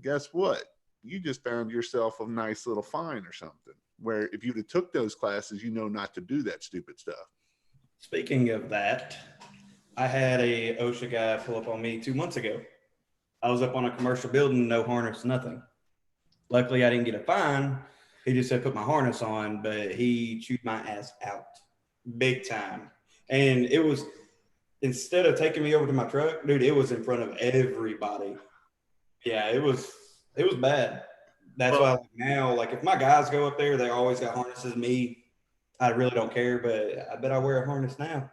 Guess what? You just found yourself a nice little fine or something, where if you'd have took those classes, you know not to do that stupid stuff. Speaking of that, I had a OSHA guy pull up on me 2 months ago. I was up on a commercial building, no harness, nothing. Luckily, I didn't get a fine. He just said put my harness on, but he chewed my ass out big time. And it was, instead of taking me over to my truck, dude, it was in front of everybody. Yeah, it was bad. That's why now, like, if my guys go up there, they always got harnesses. Me, I really don't care, but I bet I wear a harness now.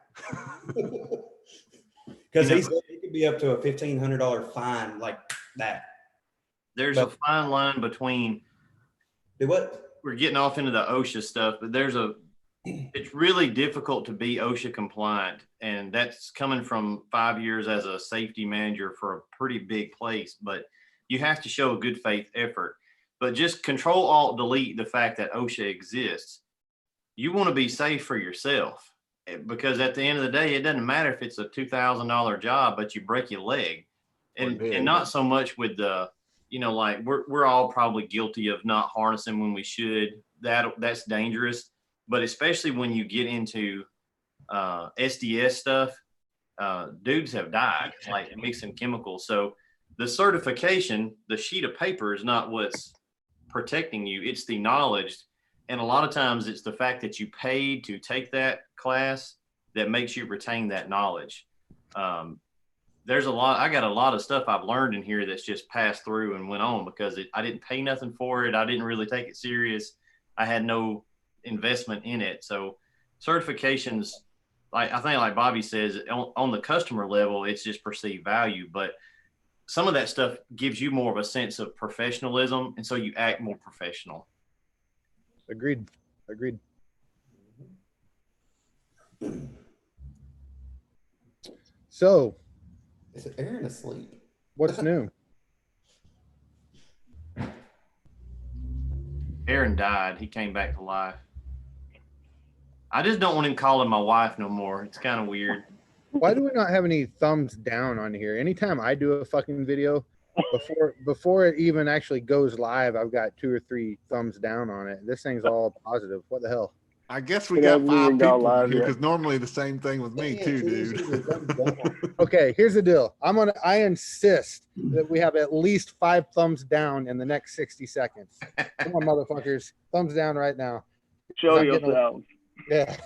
Because he said it could be up to a $1,500 fine like that. There's a fine line between. Do what? We're getting off into the OSHA stuff, but it's really difficult to be OSHA compliant. And that's coming from 5 years as a safety manager for a pretty big place, but you have to show a good faith effort. But just Control Alt Delete the fact that OSHA exists. You want to be safe for yourself, because at the end of the day, it doesn't matter if it's a $2,000 job, but you break your leg, and not so much with the, like we're all probably guilty of not harnessing when we should. That's dangerous, but especially when you get into SDS stuff, dudes have died like mixing chemicals. So the certification, the sheet of paper, is not what's protecting you. It's the knowledge. And a lot of times it's the fact that you paid to take that class that makes you retain that knowledge. I got a lot of stuff I've learned in here that's just passed through and went on because I didn't pay nothing for it. I didn't really take it serious. I had no investment in it. So certifications, I think like Bobby says, on the customer level, it's just perceived value. But some of that stuff gives you more of a sense of professionalism. And so you act more professional. Agreed. So, Is Aaron asleep? what's new? Aaron died. He came back to life. I just don't want him calling my wife no more. It's kind of weird. Why do we not have any thumbs down on here? Anytime I do a fucking video, before it even actually goes live, I've got 2 or 3 thumbs down on it. This thing's all positive. What the hell? I guess we got 5 people here because normally the same thing with me too, dude. Okay, here's the deal. I insist that we have at least 5 thumbs down in the next 60 seconds. Come on, motherfuckers. Thumbs down right now. Show yourselves. Yeah.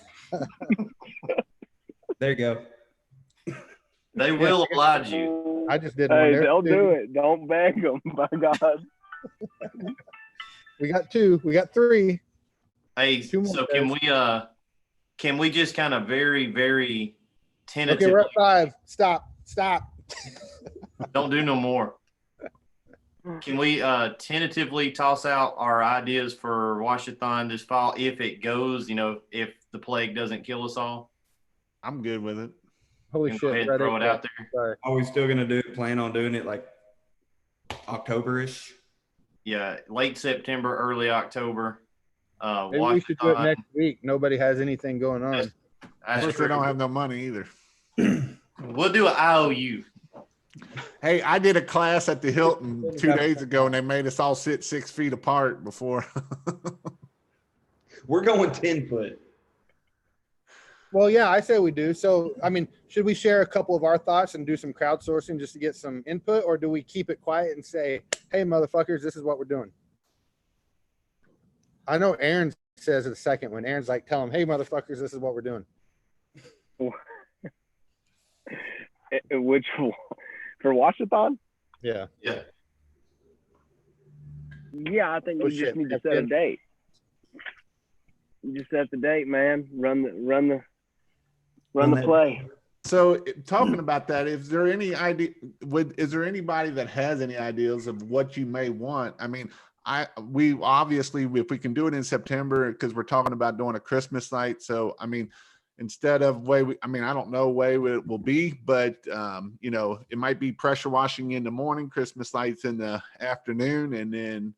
There you go. They will oblige you. I just did Hey, one. don't do it. Don't beg them, by God. We got 2. We got 3. Hey, so can we just kind of very, very tentatively? Okay, we're at 5. Stop. Don't do no more. Can we tentatively toss out our ideas for Washathon this fall if it goes, if the plague doesn't kill us all? I'm good with it. Holy Go shit. ahead and throw it out there. Sorry. Are we still going to plan on doing it like October-ish? Yeah, late September, early October. Maybe we should do it next week. Nobody has anything going on. Of course, they don't have no money either. We'll do an IOU. Hey, I did a class at the Hilton 2 days ago, and they made us all sit 6 feet apart before. We're going 10 foot. Well, yeah, I say we do. So, I mean, should we share a couple of our thoughts and do some crowdsourcing just to get some input, or do we keep it quiet and say, hey, motherfuckers, this is what we're doing? I know Aaron says it the second when Aaron's like, tell them, hey, motherfuckers, this is what we're doing. Which for Washathon? Yeah. Yeah. Yeah, I think we just need to set a date. You just set the date, man. Run the play. So talking about that, is there any idea? Is there anybody that has any ideas of what you may want? I mean, we obviously, if we can do it in September, because we're talking about doing a Christmas night. So I mean, instead of I don't know way it will be, but it might be pressure washing in the morning, Christmas lights in the afternoon, and then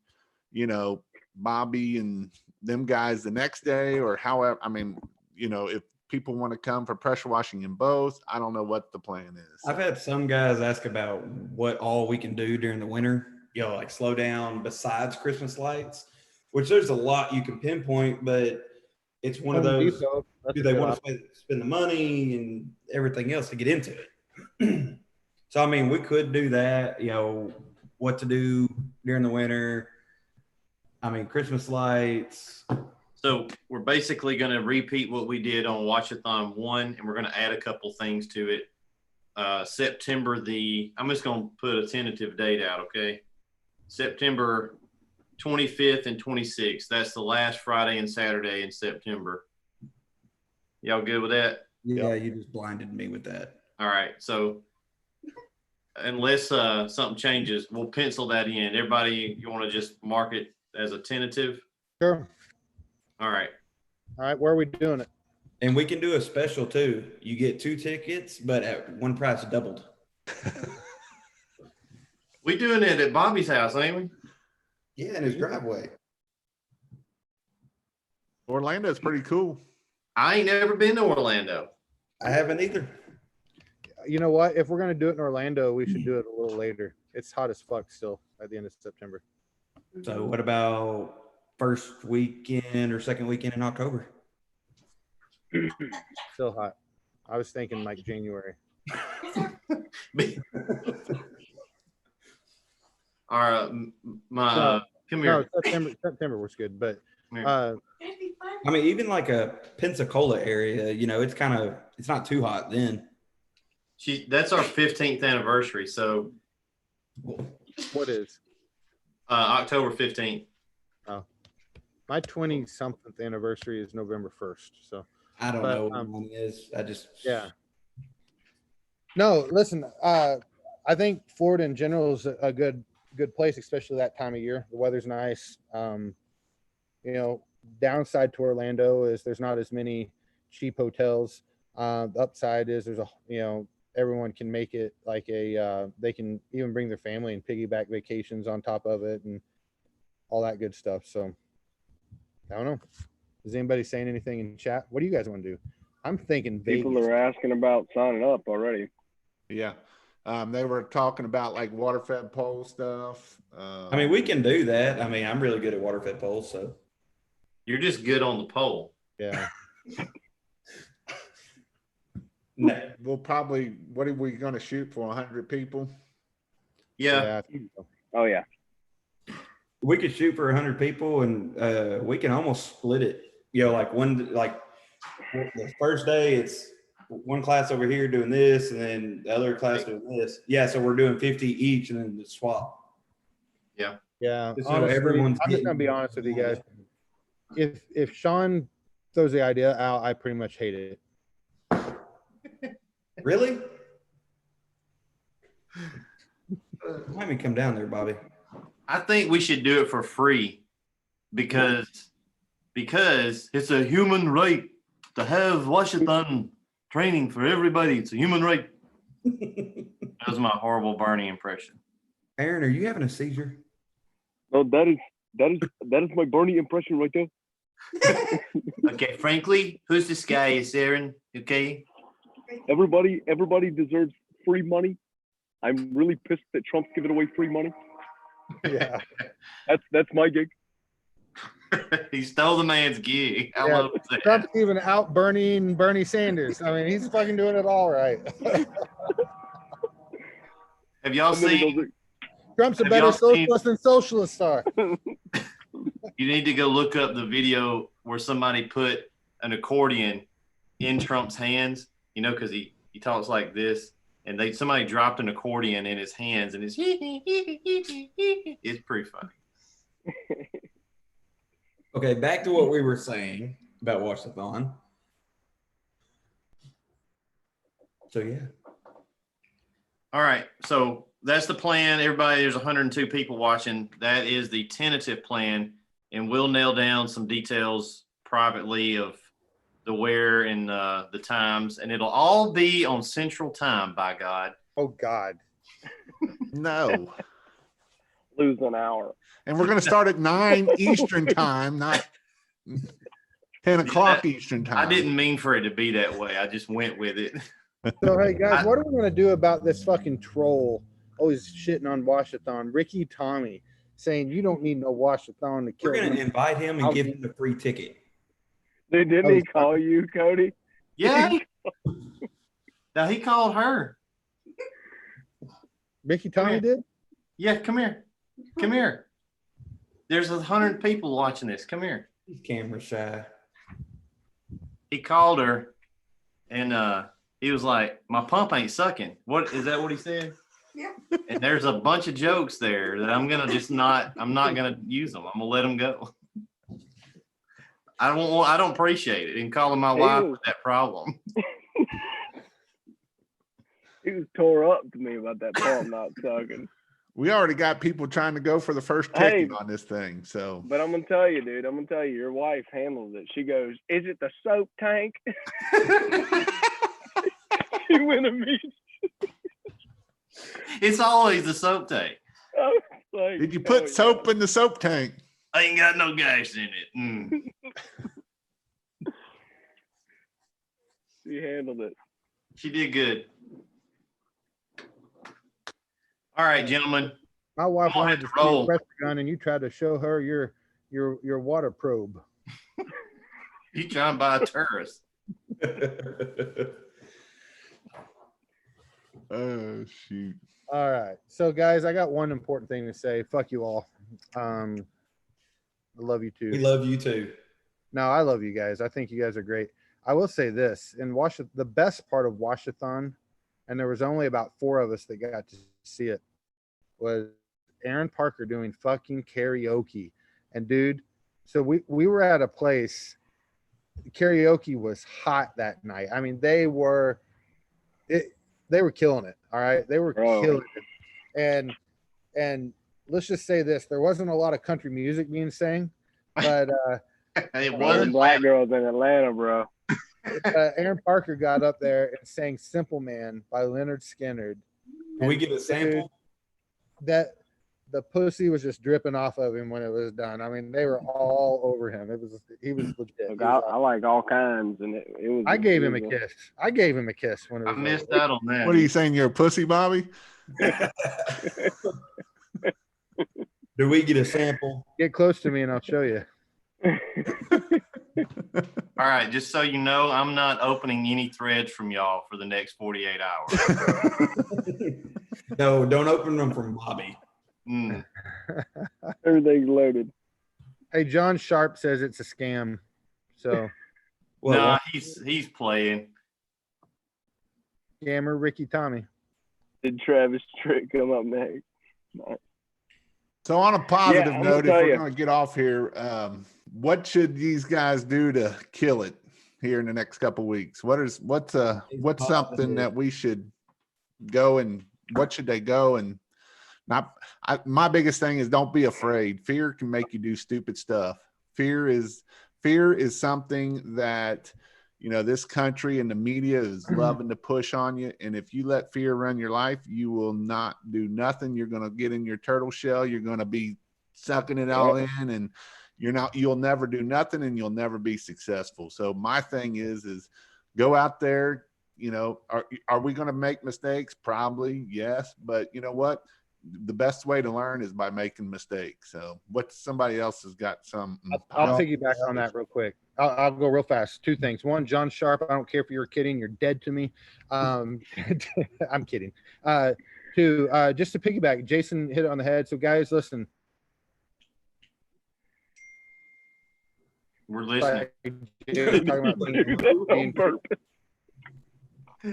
Bobby and them guys the next day, or however. I mean, if people want to come for pressure washing in both, I don't know what the plan is. I've had some guys ask about what all we can do during the winter, like slow down besides Christmas lights, which there's a lot you can pinpoint, but it's one of those, do they want to spend the money and everything else to get into it? So, I mean, we could do that, what to do during the winter. I mean, Christmas lights. So we're basically going to repeat what we did on Washathon 1, and we're going to add a couple things to it. September I'm just going to put a tentative date out, okay? September 25th and 26th. That's the last Friday and Saturday in September. Y'all good with that? Yeah, you just blinded me with that. All right. So unless something changes, we'll pencil that in. Everybody, you want to just mark it as a tentative? Sure. All right. All right. Where are we doing it? And we can do a special too. You get 2 tickets, but at one price doubled. We doing it at Bobby's house, ain't we? Yeah, in his driveway. Orlando's pretty cool. I ain't never been to Orlando. I haven't either. You know what? If we're gonna do it in Orlando, we should do it a little later. It's hot as fuck still at the end of September. So what about first weekend or second weekend in October? Still hot. I was thinking like January. All right, come No, here. September was good, but Come here. I mean, even like a Pensacola area, you know, it's not too hot then. That's our 15th anniversary. So what is October 15th. my 20-something anniversary is November 1st. So I don't know what mine is. yeah. No, listen, I think Florida in general is a good place, especially that time of year. The weather's nice. You know, downside to Orlando is there's not as many cheap hotels. The upside is everyone can make it like they can even bring their family and piggyback vacations on top of it and all that good stuff. So I don't know. Is anybody saying anything in chat? What do you guys want to do? I'm thinking People Vegas. are asking about signing up already. Yeah. They were talking about like water-fed pole stuff. I mean, we can do that. I mean, I'm really good at water-fed poles, so. You're just good on the pole. Yeah. No. We'll probably, what are we going to shoot for? 100 people? Yeah. I think so. Oh yeah. We could shoot for 100 people and we can almost split it. You know, like the first day it's one class over here doing this and then the other class doing this. Yeah, so we're doing 50 each and then the swap. Yeah. Yeah. So Honestly, everyone's I'm just getting- gonna be honest with you guys. If Shawn throws the idea out, I pretty much hate it. Really? Let me come down there, Bobby. I think we should do it for free because it's a human right to have washathon training for everybody. It's a human right. That was my horrible Bernie impression. Aaron, are you having a seizure? No, that is my Bernie impression right there. Okay, frankly, who's this guy? Is Aaron? Okay. Everybody deserves free money. I'm really pissed that Trump's giving away free money. Yeah. That's my gig. He stole the man's gig. I Yeah, love that. Trump's even out Bernie Sanders. I mean, he's fucking doing it all right. Have y'all And then he seen? goes, Trump's a Have better y'all seen- socialist than socialists are. You need to go look up the video where somebody put an accordion in Trump's hands. You know, because he talks like this, and somebody dropped an accordion in his hands, and it's pretty funny. Okay, back to what we were saying about Washathon. So yeah. All right, so that's the plan. Everybody, there's 102 people watching. That is the tentative plan, and we'll nail down some details privately of the where and the times, and it'll all be on Central Time, by God. Oh God. No. lose an hour. And we're going to start at 9 Eastern time, not 10 o'clock Eastern time. I didn't mean for it to be that way. I just went with it. So hey guys, what are we gonna do about this fucking troll always shitting on Washathon, Ricky Tommy, saying you don't need no Washathon to kill We're going to him. invite him and give him the free ticket. Didn't he call you, Cody? Yeah. Now he called her. Ricky Tommy did? Yeah, come here. Come here. There's 100 people watching this. Come here. He's camera shy. He called her and he was like, my pump ain't sucking. What is that what he said? Yeah. And there's a bunch of jokes there that I'm not gonna use them. I'm gonna let them go. I don't appreciate it in calling my wife with that problem. was tore up to me about that pump not sucking. We already got people trying to go for the first Hey. ticket on this thing. So, But I'm gonna tell you, dude. I'm gonna tell you, your wife handles it. She goes, "Is it the soap tank?" She went to me. It's always the soap tank. I was like, did you "Hell put soap in the soap tank? I ain't got no gas in it. She handled it. She did good. All right, gentlemen. My wife I'm gonna wanted have to to see roll. a pressure gun, and you tried to show her your water probe. You trying to buy a tourist? Oh shoot. All right, so guys, I got one important thing to say. Fuck you all. I love you too. We love you too. No, I love you guys. I think you guys are great. I will say this: in the best part of Washathon, and there was only about 4 of us that got to see it, was Aaron Parker doing fucking karaoke. And dude, so we were at a place. Karaoke was hot that night. I mean, they were killing it. All right, they were killing it. And let's just say this: there wasn't a lot of country music being sang, but It All the wasn't black girls in Atlanta, bro. Aaron Parker got up there and sang "Simple Man" by Leonard Skinner. Can we get a sample? That the pussy was just dripping off of him when it was done. I mean, they were all over him. He was legit. Look, I like all kinds, and it was. I gave him a kiss. I gave him a kiss when it I was. missed out on that. What are you saying? You're a pussy, Bobby? Do we get a sample? Get close to me and I'll show you. All right, just so you know, I'm not opening any threads from y'all for the next 48 hours. No, don't open them from Bobby. Everything's loaded. Hey, John Sharp says it's a scam. So, Well, Nah, he's playing. scammer Ricky Tommy. Did Travis Tritt come up next? So on a positive I'm note, gonna if tell we're you. going to get off here, what should these guys do to kill it here in the next couple of weeks? What's something that we should go, and what should they go and not? My biggest thing is don't be afraid. Fear can make you do stupid stuff. Fear is something that, you know, this country and the media is loving to push on you. And if you let fear run your life, you will not do nothing. You're going to get in your turtle shell. You're going to be sucking it all in, and you'll never do nothing, and you'll never be successful. So my thing is go out there. You know, are we going to make mistakes? Probably, yes. But you know what? The best way to learn is by making mistakes. So somebody else has got some. I'll piggyback on that real quick. I'll go real fast. 2 things. One, John Sharp, I don't care if you're kidding, you're dead to me. I'm kidding. 2, just to piggyback, Jason hit it on the head. So guys, listen. We're listening. Talking about being,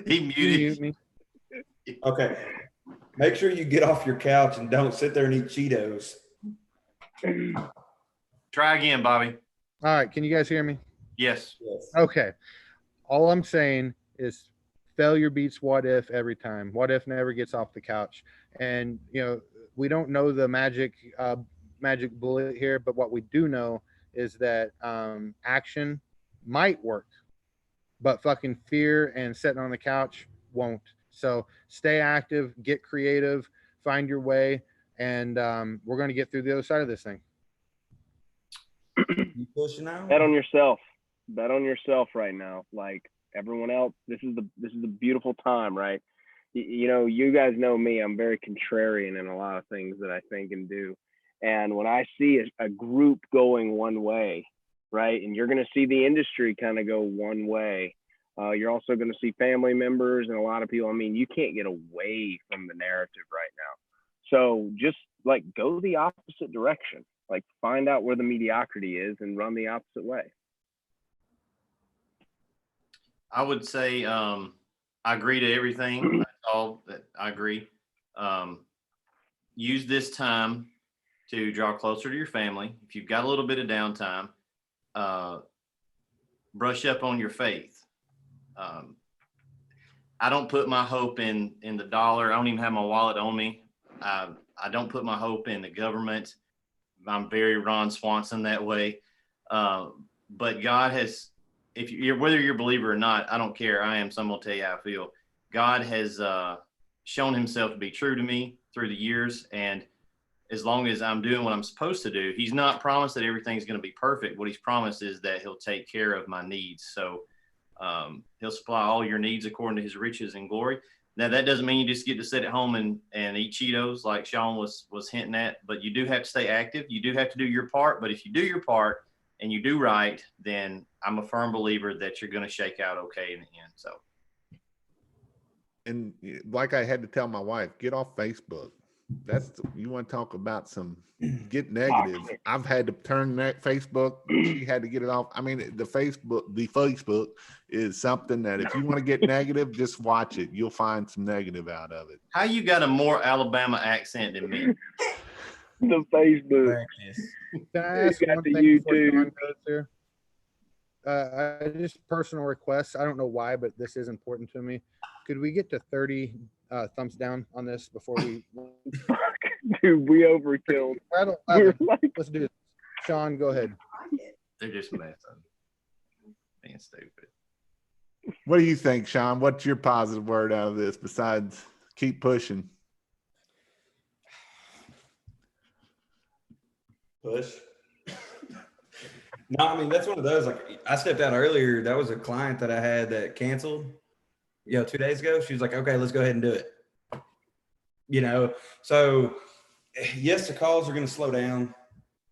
He muted. mute me. okay. Make sure you get off your couch and don't sit there and eat Cheetos. Try again, Bobby. All right, can you guys hear me? Yes. Yes. Okay. All I'm saying is failure beats what if every time. What if never gets off the couch. And, you know, we don't know the magic bullet here, but what we do know is that action might work, but fucking fear and sitting on the couch won't. So stay active, get creative, find your way, and we're going to get through the other side of this thing. You pushing out? Bet on yourself. Bet on yourself right now. Like everyone else, this is the beautiful time, right? You know, you guys know me. I'm very contrarian in a lot of things that I think and do. And when I see a group going one way, right, and you're going to see the industry kind of go one way. You're also going to see family members and a lot of people. I mean, you can't get away from the narrative right now. So just like go the opposite direction. Like find out where the mediocrity is and run the opposite way. I would say I agree to everything. That's all that I agree. Use this time to draw closer to your family. If you've got a little bit of downtime, brush up on your faith. I don't put my hope in the dollar. I don't even have my wallet on me. I don't put my hope in the government. I'm very Ron Swanson that way. But God has, if you're, whether you're a believer or not, I don't care. I am. Some will tell you how I feel. God has shown himself to be true to me through the years. And as long as I'm doing what I'm supposed to do, he's not promised that everything's going to be perfect. What he's promised is that he'll take care of my needs. So he'll supply all your needs according to his riches and glory. Now, that doesn't mean you just get to sit at home and eat Cheetos like Shawn was hinting at, but you do have to stay active. You do have to do your part. But if you do your part and you do right, then I'm a firm believer that you're going to shake out okay in the end. So. And like I had to tell my wife, get off Facebook. You want to talk about get negative. I've had to turn that Facebook. She had to get it off. I mean, the Facebook is something that if you want to get negative, just watch it. You'll find some negative out of it. How you got a more Alabama accent than me? The Facebook. Can I ask one thing before Shawn goes here? I just personal request. I don't know why, but this is important to me. Could we get to 30 thumbs down on this before we? Dude, we overkilled. Let's do this. Shawn, go ahead. They're just messing. Being stupid. What do you think, Shawn? What's your positive word out of this besides keep pushing? Push. No, I mean, that's one of those, like, I stepped out earlier. That was a client that I had that canceled, 2 days ago. She was like, okay, let's go ahead and do it. So yes, the calls are going to slow down,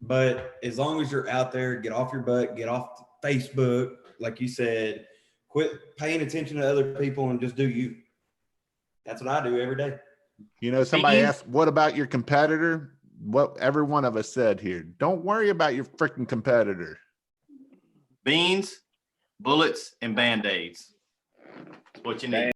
but as long as you're out there, get off your butt, get off Facebook. Like you said, quit paying attention to other people and just do you. That's what I do every day. Somebody asked, what about your competitor? What every one of us said here, don't worry about your freaking competitor. Beans, bullets, and Band-Aids. That's what you need.